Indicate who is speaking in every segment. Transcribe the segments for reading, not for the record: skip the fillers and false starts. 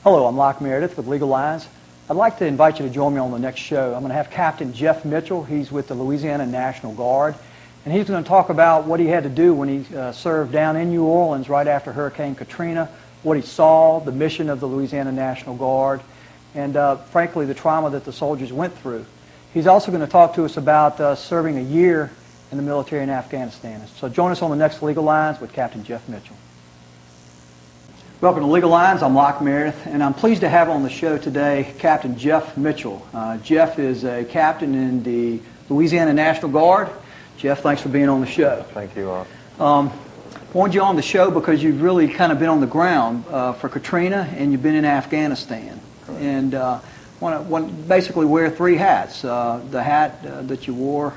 Speaker 1: Hello, I'm Locke Meredith with Legal Lines. I'd like to invite you to join me on the next show. I'm going to have Captain Jeff Mitchell. He's with the Louisiana National Guard, and he's going to talk about what he had to do when he served down in New Orleans right after Hurricane Katrina, what he saw, the mission of the Louisiana National Guard, and frankly, the trauma that the soldiers went through. He's also going to talk to us about serving a year in the military in Afghanistan. So join us on the next Legal Lines with Captain Jeff Mitchell. Welcome to Legal Lines. I'm Locke Meredith, and I'm pleased to have on the show today Captain Jeff Mitchell. Jeff is a captain in the Louisiana National Guard. Jeff, thanks for being on the show.
Speaker 2: Thank you, Locke.
Speaker 1: Wanted you on the show because you've really kind of been on the ground for Katrina, and you've been in Afghanistan.
Speaker 2: Correct.
Speaker 1: And want basically wear three hats. The hat that you wore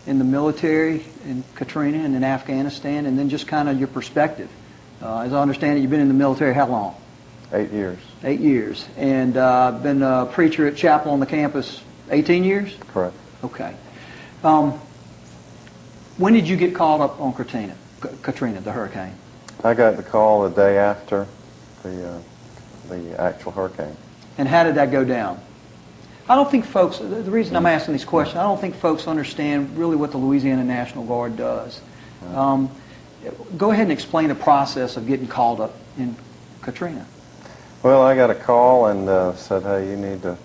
Speaker 1: in the military in Katrina and in Afghanistan, and then just kind of your perspective. As I understand it, you've been in the military how long?
Speaker 2: 8 years.
Speaker 1: 8 years. And been a preacher at Chaplain on the campus 18 years?
Speaker 2: Correct.
Speaker 1: Okay. When did you get called up on Katrina, the hurricane?
Speaker 2: I got the call the day after the actual hurricane.
Speaker 1: And how did that go down? I don't think folks, the reason I'm asking these questions, I don't think folks understand really what the Louisiana National Guard does. Go ahead and explain the process of getting called up in Katrina.
Speaker 2: Well, I got a call and said, hey, you need to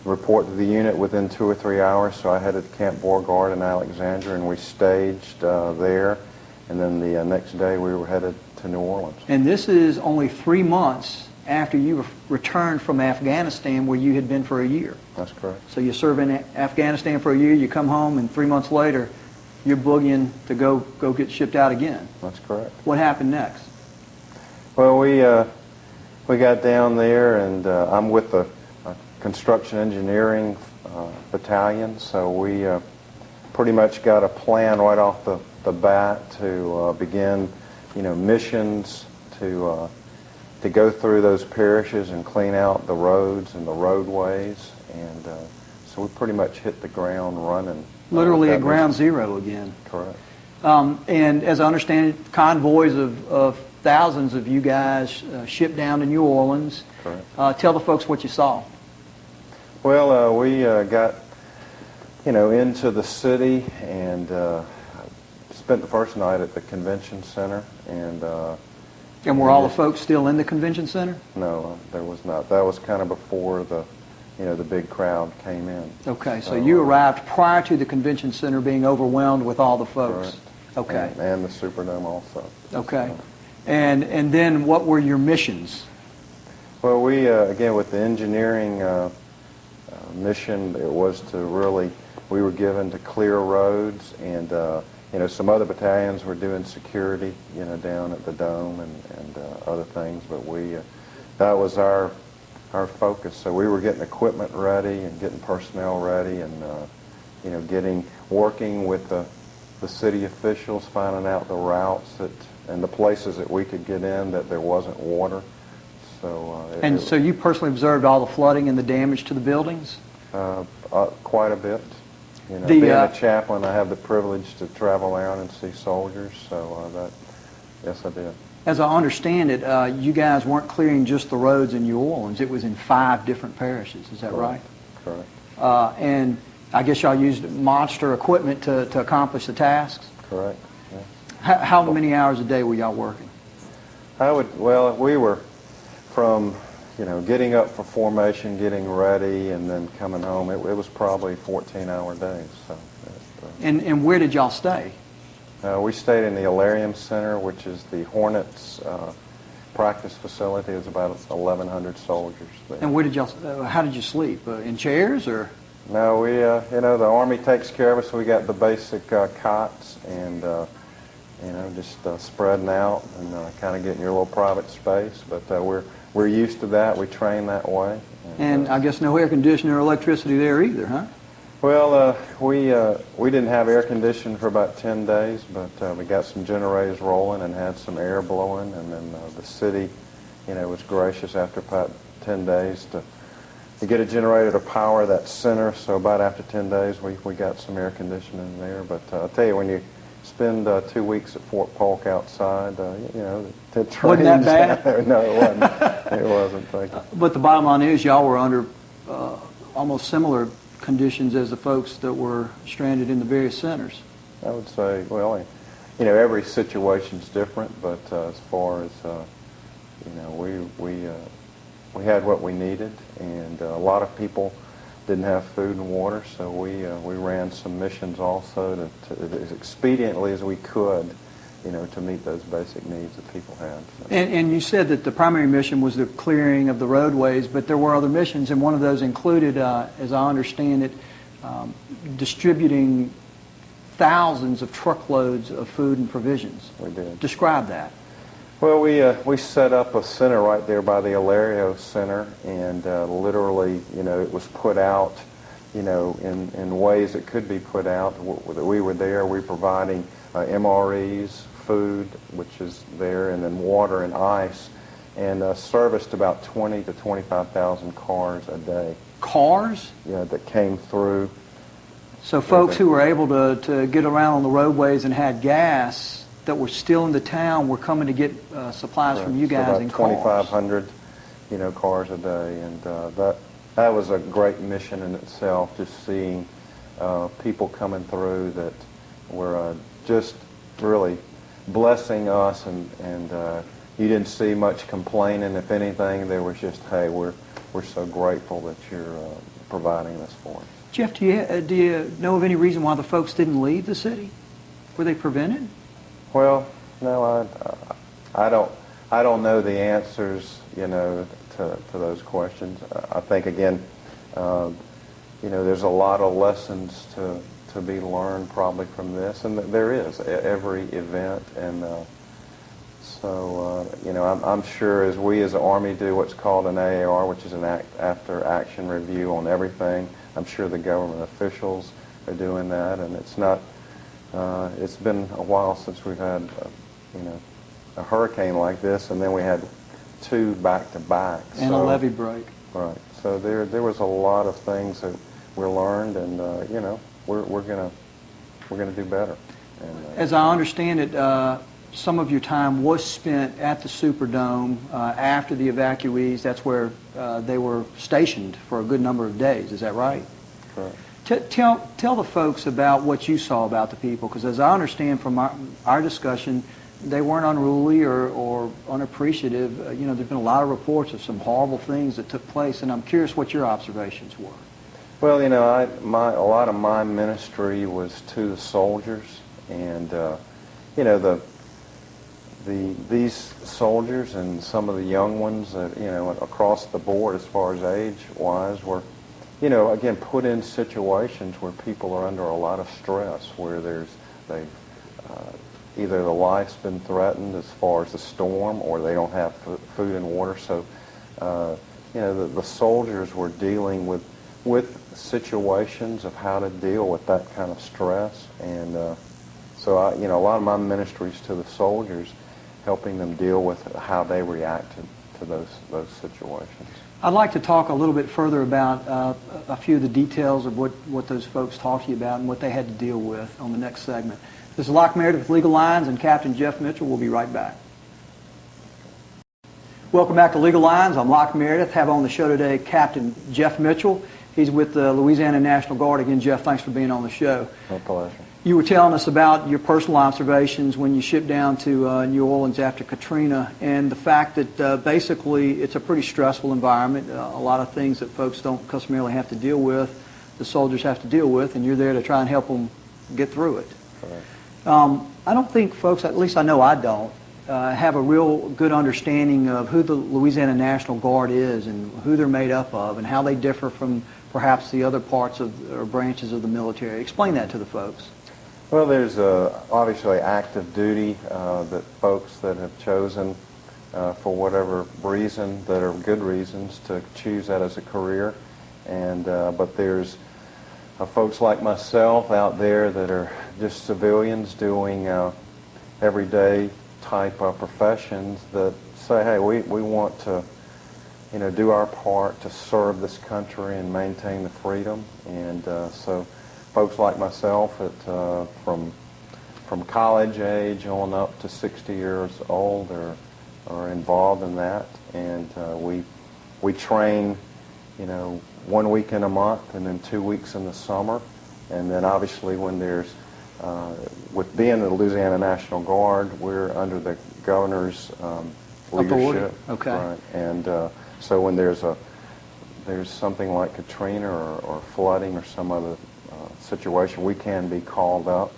Speaker 2: report to the unit within 2 or 3 hours. So I headed to Camp Beauregard in Alexandria, and we staged there. And then the next day we were headed to New Orleans.
Speaker 1: And this is only 3 months after you returned from Afghanistan, where you had been for a year.
Speaker 2: That's correct.
Speaker 1: So you serve in Afghanistan for a year, you come home, and 3 months later, you're boogieing to go get shipped out again.
Speaker 2: That's correct.
Speaker 1: What happened next?
Speaker 2: Well, we got down there, and I'm with the construction engineering battalion, so we pretty much got a plan right off the bat to begin, missions to go through those parishes and clean out the roads and the roadways, and so we pretty much hit the ground running.
Speaker 1: Literally at ground zero again.
Speaker 2: Correct.
Speaker 1: And as I understand it, convoys of thousands of you guys shipped down to New Orleans.
Speaker 2: Correct.
Speaker 1: Tell the folks what you saw.
Speaker 2: Well, we got, into the city and spent the first night at the convention center. And
Speaker 1: were all the folks still in the convention center?
Speaker 2: No, there was not. That was kind of before the big crowd came in.
Speaker 1: Okay, so you arrived prior to the convention center being overwhelmed with all the folks.
Speaker 2: Correct.
Speaker 1: Okay.
Speaker 2: And the Superdome also.
Speaker 1: Okay. And then what were your missions?
Speaker 2: Well, we, again, with the engineering mission, it was to really, we were given to clear roads, and, some other battalions were doing security, down at the Dome and other things, but that was our focus. So we were getting equipment ready and getting personnel ready and, working with the city officials, finding out the routes and the places that we could get in that there wasn't water. So,
Speaker 1: so you personally observed all the flooding and the damage to the buildings?
Speaker 2: Quite a bit. Being a chaplain, I have the privilege to travel around and see soldiers, so yes, I did.
Speaker 1: As I understand it, you guys weren't clearing just the roads in New Orleans. It was in 5 different parishes. Is that right?
Speaker 2: Correct.
Speaker 1: And I guess y'all used monster equipment to accomplish the tasks?
Speaker 2: Correct. Yeah.
Speaker 1: How many hours a day were y'all working?
Speaker 2: We were from, getting up for formation, getting ready, and then coming home. It was probably 14-hour days. So.
Speaker 1: And where did y'all stay?
Speaker 2: We stayed in the Alarium Center, which is the Hornets practice facility. There's about 1,100 soldiers there.
Speaker 1: And where did y'all? How did you sleep? In chairs or?
Speaker 2: No, we, the Army takes care of us. So we got the basic cots and, just spreading out and kind of getting your little private space. But we're used to that. We train that way.
Speaker 1: And I guess no air conditioning or electricity there either, huh?
Speaker 2: Well, we didn't have air conditioning for about 10 days, but we got some generators rolling and had some air blowing, and then the city, was gracious after about 10 days to get a generator to power that center. So about after 10 days, we got some air conditioning there. But I'll tell you, when you spend 2 weeks at Fort Polk outside. You know, the trains.
Speaker 1: Wasn't that bad?
Speaker 2: No, it wasn't. It wasn't. Thank you.
Speaker 1: But the bottom line is, y'all were under almost similar conditions as the folks that were stranded in the various centers.
Speaker 2: I would say, well, you know, every situation's different, but as far as you know, we had what we needed, and a lot of people didn't have food and water, so we ran some missions also to as expediently as we could, you know, to meet those basic needs that people had. So.
Speaker 1: And you said that the primary mission was the clearing of the roadways, but there were other missions, and one of those included, as I understand it, distributing thousands of truckloads of food and provisions.
Speaker 2: We did.
Speaker 1: Describe that.
Speaker 2: Well, we set up a center right there by the Alario Center, and literally, you know, it was put out, you know, in ways it could be put out. We were there. We were providing MREs, food, which is there, and then water and ice, and serviced about 20 to 25,000 cars a day.
Speaker 1: Cars?
Speaker 2: Yeah, that came through.
Speaker 1: So folks who were able to get around on the roadways and had gas that were still in the town were coming to get supplies from you guys in cars. 2,500,
Speaker 2: you know, cars a day, and that was a great mission in itself. Just seeing people coming through that were just really blessing us, and you didn't see much complaining. If anything, there was just, hey, we're so grateful that you're providing this for us.
Speaker 1: Jeff, do you know of any reason why the folks didn't leave the city? Were they prevented?
Speaker 2: Well, no, I don't know the answers, you know, to those questions. I think again, you know, there's a lot of lessons to be learned probably from this, and there is every event, and so you know, I'm sure as we as the Army do what's called an AAR, which is an after action review on everything. I'm sure the government officials are doing that, and it's not. It's been a while since we've had, you know, a hurricane like this, and then we had 2 back-to-back.
Speaker 1: And a levee break.
Speaker 2: Right. So there was a lot of things that we learned, and you know, we're gonna do better. And,
Speaker 1: as I understand it, some of your time was spent at the Superdome after the evacuees. That's where they were stationed for a good number of days. Is that right?
Speaker 2: Correct.
Speaker 1: Tell the folks about what you saw about the people, because as I understand from our discussion, they weren't unruly or unappreciative. You know, there's been a lot of reports of some horrible things that took place, and I'm curious what your observations were.
Speaker 2: Well, you know, a lot of my ministry was to the soldiers, and you know, these soldiers and some of the young ones that, you know, across the board as far as age-wise were, you know, again, put in situations where people are under a lot of stress, where either the life's been threatened as far as the storm, or they don't have food and water. So, you know, the soldiers were dealing with situations of how to deal with that kind of stress, and so you know, a lot of my ministries to the soldiers, helping them deal with how they reacted to those situations.
Speaker 1: I'd like to talk a little bit further about a few of the details of what those folks talked to you about and what they had to deal with on the next segment. This is Locke Meredith with Legal Lines and Captain Jeff Mitchell. We'll be right back. Welcome back to Legal Lines. I'm Locke Meredith. Have on the show today Captain Jeff Mitchell. He's with the Louisiana National Guard. Again, Jeff, thanks for being on the show.
Speaker 2: My pleasure.
Speaker 1: You were telling us about your personal observations when you shipped down to New Orleans after Katrina, and the fact that basically it's a pretty stressful environment, a lot of things that folks don't customarily have to deal with, the soldiers have to deal with, and you're there to try and help them get through it.
Speaker 2: Right.
Speaker 1: I don't think folks, at least I know I don't, have a real good understanding of who the Louisiana National Guard is and who they're made up of and how they differ from perhaps the other parts of or branches of the military. Explain that to the folks.
Speaker 2: Well, there's obviously active duty that folks that have chosen for whatever reason, that are good reasons to choose that as a career, and but there's folks like myself out there that are just civilians doing everyday type of professions that say, hey, we want to, you know, do our part to serve this country and maintain the freedom, and so folks like myself from from college age on up to 60 years old are involved in that, and we train, 1 weekend a month and then 2 weeks in the summer, and then obviously when there's with being the Louisiana National Guard, we're under the governor's leadership.
Speaker 1: Okay.
Speaker 2: Right. And so when there's something like Katrina or flooding or some other situation, we can be called up,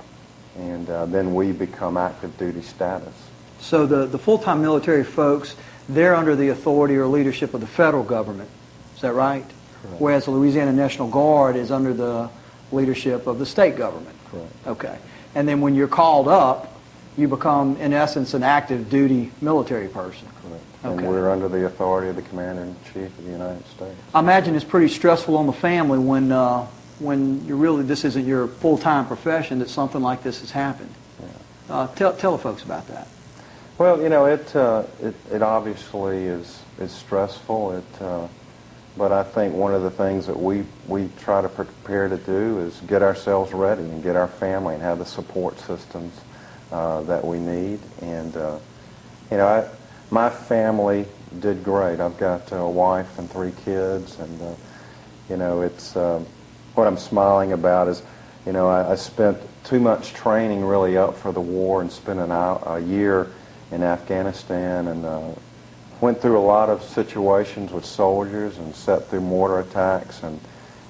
Speaker 2: and then we become active duty status.
Speaker 1: So the full-time military folks, they're under the authority or leadership of the federal government. Is that right?
Speaker 2: Correct.
Speaker 1: Whereas the Louisiana National Guard is under the leadership of the state government.
Speaker 2: Correct.
Speaker 1: Okay. And then when you're called up, you become, in essence, an active duty military person.
Speaker 2: Correct.
Speaker 1: Okay.
Speaker 2: And we're under the authority of the Commander-in-Chief of the United States.
Speaker 1: I imagine it's pretty stressful on the family when you're really, this isn't your full-time profession, that something like this has happened.
Speaker 2: Yeah.
Speaker 1: Tell the folks about that.
Speaker 2: Well, it obviously is stressful. But I think one of the things that we try to prepare to do is get ourselves ready and get our family and have the support systems that we need. And my family did great. I've got a wife and 3 kids, and it's what I'm smiling about is, I spent too much training really up for the war and spent a year in Afghanistan, and went through a lot of situations with soldiers and sat through mortar attacks, and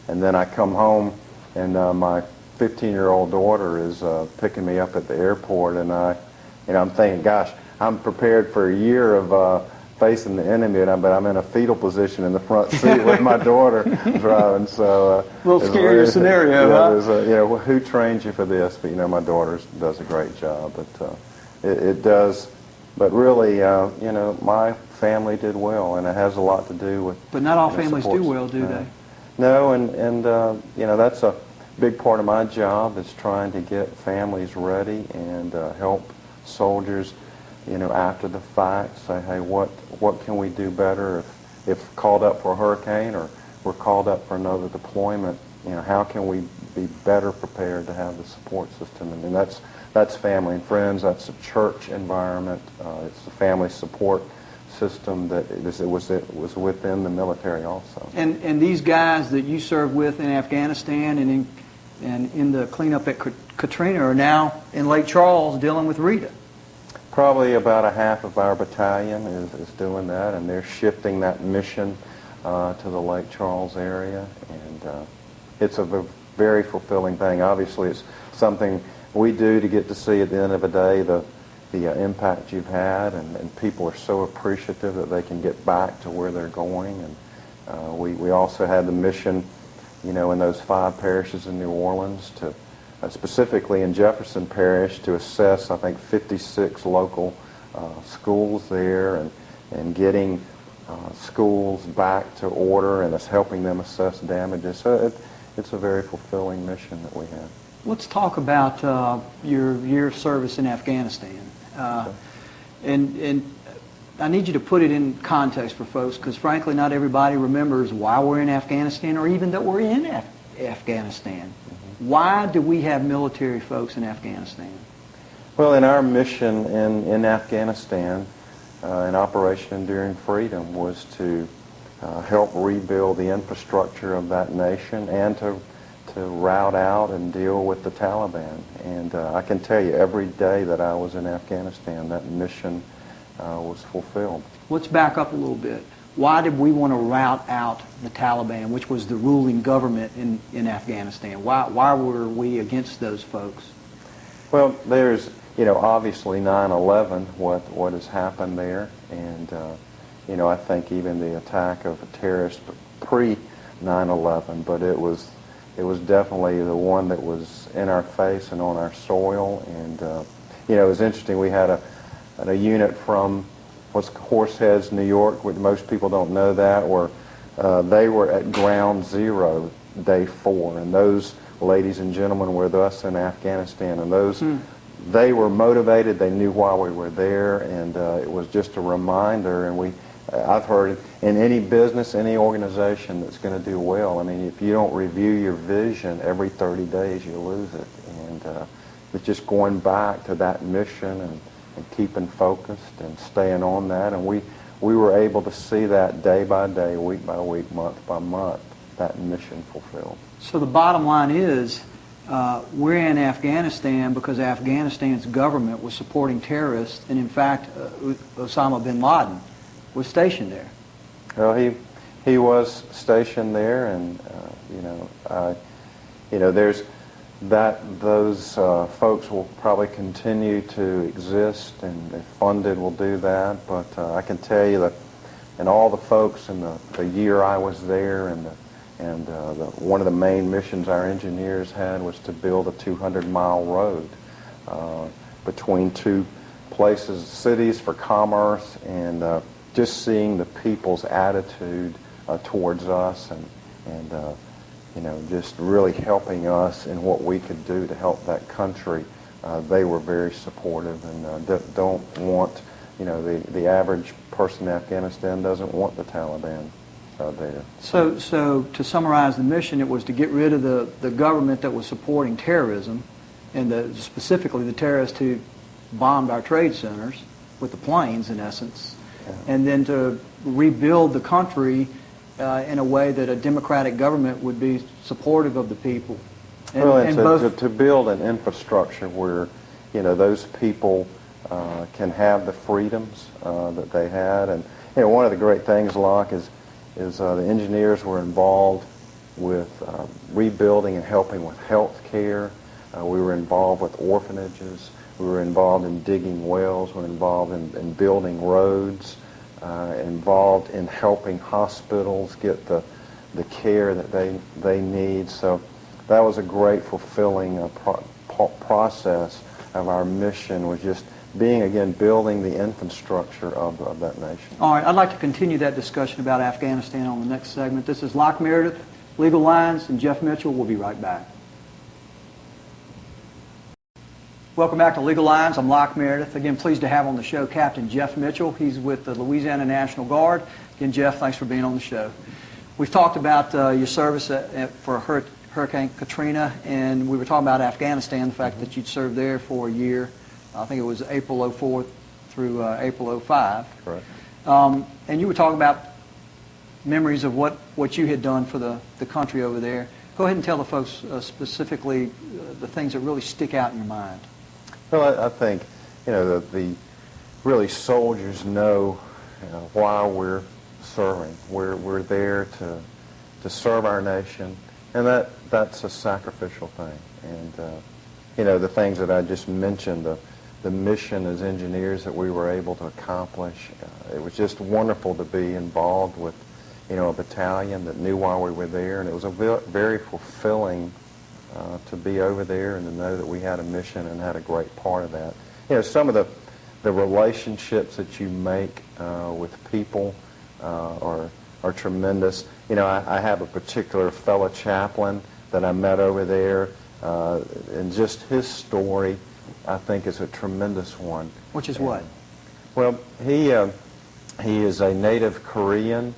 Speaker 2: then I come home, and my 15-year-old daughter is picking me up at the airport, and I'm thinking, gosh, I'm prepared for a year of facing the enemy, but I'm in a fetal position in the front seat with my daughter driving. So
Speaker 1: a little scarier scenario, huh?
Speaker 2: Who trains you for this? But my daughter does a great job. But it does. But really, my family did well, and it has a lot to do with.
Speaker 1: But not all families do well, do they?
Speaker 2: No, and that's a big part of my job, is trying to get families ready and help soldiers, after the fact, say, hey, what can we do better if called up for a hurricane or we're called up for another deployment? How can we be better prepared to have the support system? And that's family and friends. That's a church environment. It's a family support system that was within the military also.
Speaker 1: And these guys that you served with in Afghanistan and in the cleanup at Katrina are now in Lake Charles dealing with Rita.
Speaker 2: Probably about a half of our battalion is doing that, and they're shifting that mission to the Lake Charles area, and it's a very fulfilling thing. Obviously, it's something we do to get to see at the end of the day the impact you've had, and people are so appreciative that they can get back to where they're going. And we also had the mission, in those 5 parishes in New Orleans to specifically in Jefferson Parish to assess, I think, 56 local schools there, and getting schools back to order, and us helping them assess damages. So it's a very fulfilling mission that we have.
Speaker 1: Let's talk about your year of service in Afghanistan.
Speaker 2: Okay.
Speaker 1: And I need you to put it in context for folks, because frankly not everybody remembers why we're in Afghanistan, or even that we're in Afghanistan. Why do we have military folks in Afghanistan?
Speaker 2: Well, in our mission in Afghanistan, in Operation Enduring Freedom, was to help rebuild the infrastructure of that nation and to rout out and deal with the Taliban. And I can tell you, every day that I was in Afghanistan, that mission was fulfilled.
Speaker 1: Let's back up a little bit. Why did we want to rout out the Taliban, which was the ruling government in Afghanistan? Why were we against those folks?
Speaker 2: Well, there's, obviously 9/11, what has happened there. And, I think even the attack of a terrorist pre-9/11, but it was definitely the one that was in our face and on our soil. And, it was interesting. We had a unit from Horseheads, New York, where most people don't know that, where they were at ground zero day 4, and those ladies and gentlemen were with us in Afghanistan, and they were motivated. They knew why we were there, and it was just a reminder. And I've heard in any business, any organization that's going to do well, I mean, if you don't review your vision every 30 days, you lose it. And it's just going back to that mission and keeping focused and staying on that. And we were able to see that day by day, week by week, month by month, that mission fulfilled.
Speaker 1: So the bottom line is, we're in Afghanistan because Afghanistan's government was supporting terrorists, and in fact, Osama bin Laden was stationed there.
Speaker 2: Well, he was stationed there, and there's those folks will probably continue to exist, and if funded will do that. But I can tell you that, and all the folks in the year I was there, and one of the main missions our engineers had was to build a 200-mile road between two places, cities, for commerce, and just seeing the people's attitude towards us, and just really helping us in what we could do to help that country. They were very supportive, and don't want, the average person in Afghanistan doesn't want the Taliban there.
Speaker 1: So to summarize the mission, it was to get rid of the government that was supporting terrorism, and specifically the terrorists who bombed our trade centers with the planes, in essence, and then to rebuild the country in a way that a democratic government would be supportive of the people.
Speaker 2: To build an infrastructure where, those people can have the freedoms that they had. And, one of the great things, Locke, is the engineers were involved with rebuilding and helping with health care. We were involved with orphanages. We were involved in digging wells. We were involved in building roads. Involved in helping hospitals get the care that they need. So that was a great fulfilling process of our mission, was just building the infrastructure of that nation.
Speaker 1: All right, I'd like to continue that discussion about Afghanistan on the next segment. This is Locke Meredith, Legal Lines, and Jeff Mitchell. We'll be right back. Welcome back to Legal Lines. I'm Locke Meredith. Again, pleased to have on the show Captain Jeff Mitchell. He's with the Louisiana National Guard. Again, Jeff, thanks for being on the show. We've talked about your service for Hurricane Katrina, and we were talking about Afghanistan, the fact that you'd served there for a year. I think it was April 04 through April 05.
Speaker 2: Correct.
Speaker 1: And you were talking about memories of what you had done for the country over there. Go ahead and tell the folks specifically the things that really stick out in your mind.
Speaker 2: Well, I think, the really soldiers know why we're serving. We're there to serve our nation, and that's a sacrificial thing. And, the things that I just mentioned, the mission as engineers that we were able to accomplish, it was just wonderful to be involved with, a battalion that knew why we were there, and it was a very fulfilling to be over there and to know that we had a mission and had a great part of that. Some of the relationships that you make with people are tremendous. I have a particular fellow chaplain that I met over there, and just his story, I think, is a tremendous one.
Speaker 1: Which is what?
Speaker 2: Well, he is a native Korean,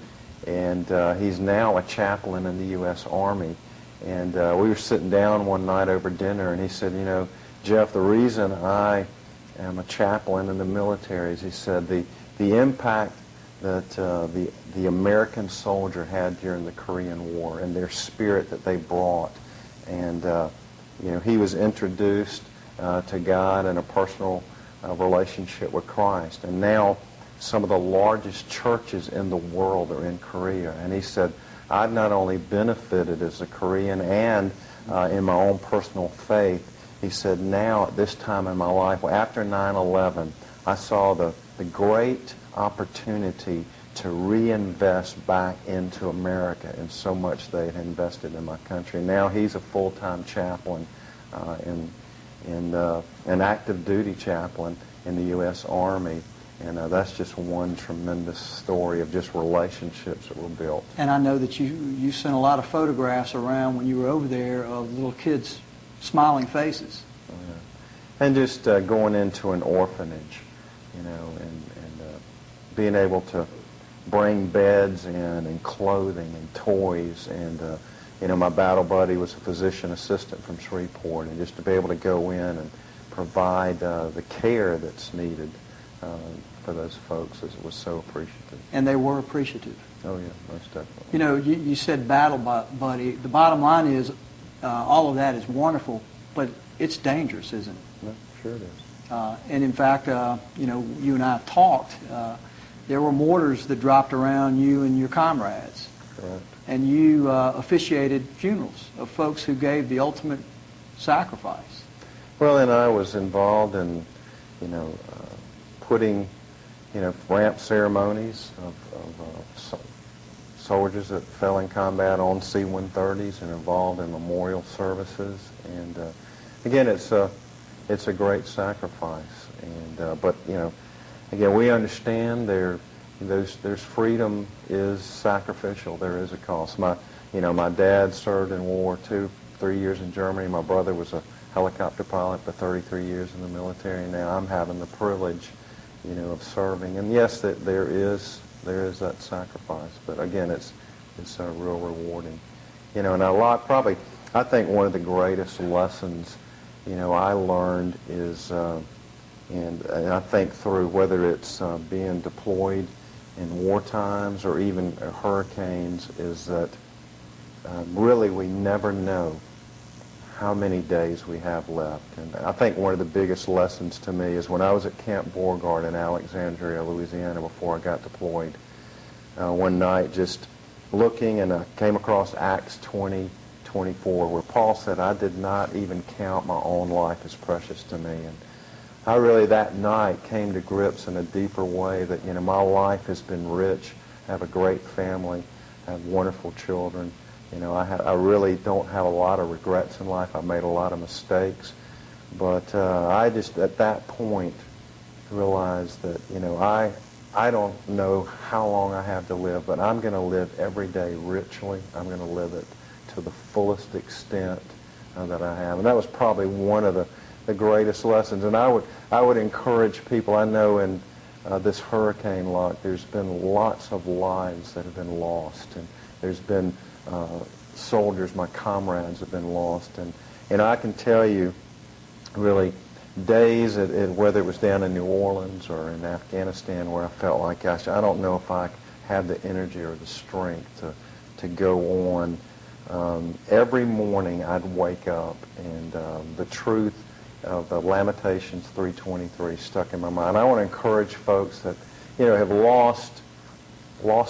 Speaker 2: and he's now a chaplain in the U.S. Army. And we were sitting down one night over dinner, and he said, Jeff, the reason I am a chaplain in the military is, he said, the impact that the American soldier had during the Korean War and their spirit that they brought. And, he was introduced to God and a personal relationship with Christ. And now some of the largest churches in the world are in Korea. And he said, I've not only benefited as a Korean and in my own personal faith, he said, now at this time in my life, after 9/11, I saw the great opportunity to reinvest back into America and so much they had invested in my country. Now he's a full-time chaplain, an active duty chaplain in the U.S. Army. And that's just one tremendous story of just relationships that were built.
Speaker 1: And I know that you sent a lot of photographs around when you were over there of little kids' smiling faces.
Speaker 2: Oh, yeah. And just going into an orphanage, and being able to bring beds in and clothing and toys and, my battle buddy was a physician assistant from Shreveport, and just to be able to go in and provide the care that's needed for those folks was so appreciative.
Speaker 1: And they were appreciative.
Speaker 2: Oh, yeah, most definitely.
Speaker 1: You know, you said battle buddy. The bottom line is all of that is wonderful, but it's dangerous, isn't it?
Speaker 2: No, sure it is.
Speaker 1: And in fact, you know, you and I have talked. There were mortars that dropped around you and your comrades.
Speaker 2: Correct.
Speaker 1: And you officiated funerals of folks who gave the ultimate sacrifice.
Speaker 2: Well, and I was involved in, putting, ramp ceremonies of soldiers that fell in combat on C-130s and involved in memorial services. And again, it's a great sacrifice. And but again, we understand there's freedom is sacrificial. There is a cost. My dad served in World War II, 3 years in Germany. My brother was a helicopter pilot for 33 years in the military. And now I'm having the privilege, of serving. And yes, that there is that sacrifice. But again, it's real rewarding. And I think one of the greatest lessons, I learned is, and I think through whether it's being deployed in war times or even hurricanes, is that really we never know how many days we have left. And I think one of the biggest lessons to me is when I was at Camp Beauregard in Alexandria, Louisiana, before I got deployed, one night just looking, and I came across Acts 20:24, where Paul said, "I did not even count my own life as precious to me." And I really that night came to grips in a deeper way that, my life has been rich. I have a great family. I have wonderful children. I really don't have a lot of regrets in life. I made a lot of mistakes. But I just, at that point, realized that, I don't know how long I have to live, but I'm going to live every day richly. I'm going to live it to the fullest extent that I have. And that was probably one of the greatest lessons. And I would encourage people. I know in this hurricane, Locke, there's been lots of lives that have been lost. And there's been soldiers, my comrades have been lost. And I can tell you, really, days, whether it was down in New Orleans or in Afghanistan, where I felt like, gosh, I don't know if I have the energy or the strength to go on. Every morning I'd wake up, and the truth of the Lamentations 3:23 stuck in my mind. I want to encourage folks that have lost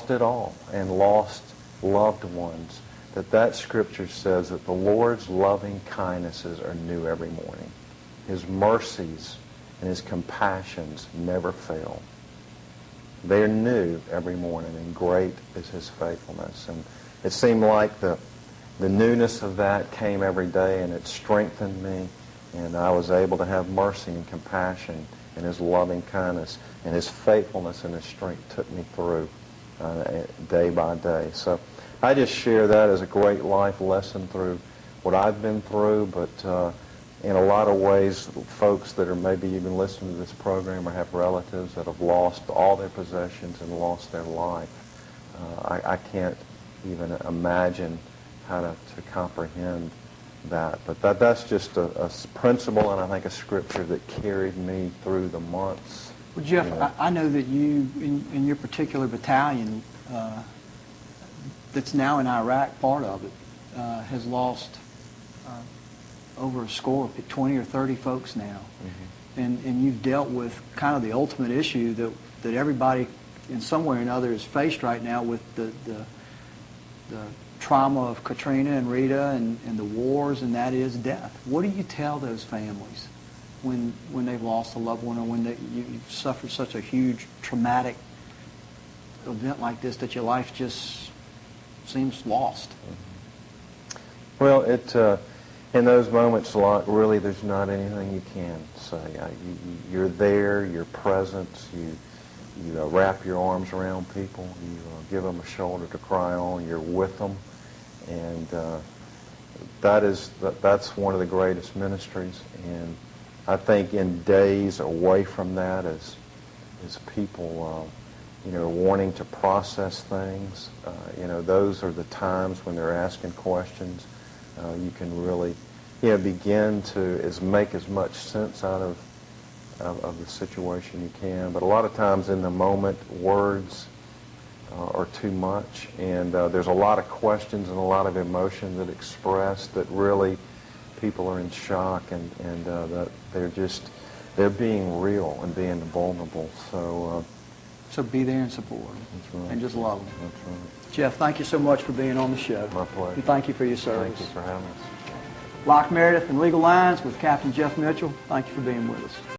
Speaker 2: it all and lost loved ones, that scripture says that the Lord's loving kindnesses are new every morning. His mercies and his compassions never fail. They're new every morning, and great is his faithfulness. And it seemed like the newness of that came every day, and it strengthened me, and I was able to have mercy and compassion and his loving kindness, and his faithfulness and his strength took me through day by day. So I just share that as a great life lesson through what I've been through, but in a lot of ways, folks that are maybe even listening to this program or have relatives that have lost all their possessions and lost their life, I can't even imagine how to comprehend that. But that's just a principle, and I think a scripture that carried me through the months.
Speaker 1: Well, Jeff, I know that you, in your particular battalion that's now in Iraq, part of it, has lost over a score of 20 or 30 folks now. Mm-hmm. And you've dealt with kind of the ultimate issue that everybody in some way or another is faced right now with the trauma of Katrina and Rita and the wars, and that is death. What do you tell those families when they've lost a loved one, or when you've suffered such a huge traumatic event like this that your life just seems lost?
Speaker 2: Well, in those moments, really, there's not anything you can say. You're there, you're present, you wrap your arms around people, you give them a shoulder to cry on, you're with them, and that's one of the greatest ministries. And I think in days away from that, as people wanting to process things. Those are the times when they're asking questions. You can really, begin to make as much sense out of the situation you can. But a lot of times in the moment, words are too much, and there's a lot of questions and a lot of emotion that express that really people are in shock, and that they're being real and being vulnerable.
Speaker 1: So be there and support them.
Speaker 2: That's right.
Speaker 1: And just love them.
Speaker 2: That's right.
Speaker 1: Jeff, thank you so much for being on the show.
Speaker 2: My pleasure.
Speaker 1: And thank you for your service.
Speaker 2: Thank you for having us.
Speaker 1: Locke Meredith and Legal Lines with Captain Jeff Mitchell. Thank you for being with us.